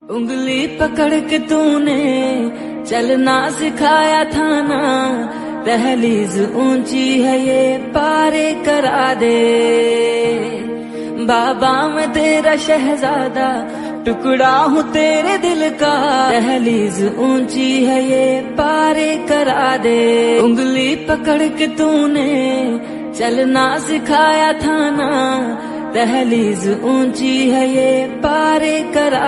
उंगली पकड़ के तूने चलना सिखाया था ना, दहलीज ऊंची है ये पारे करा दे। बाबा मैं तेरा शहजादा, टुकड़ा हूँ तेरे दिल का, दहलीज ऊंची है ये पारे करा दे। उंगली पकड़ के तूने चलना सिखाया था ना, दहलीज ऊंची है ये पारे करा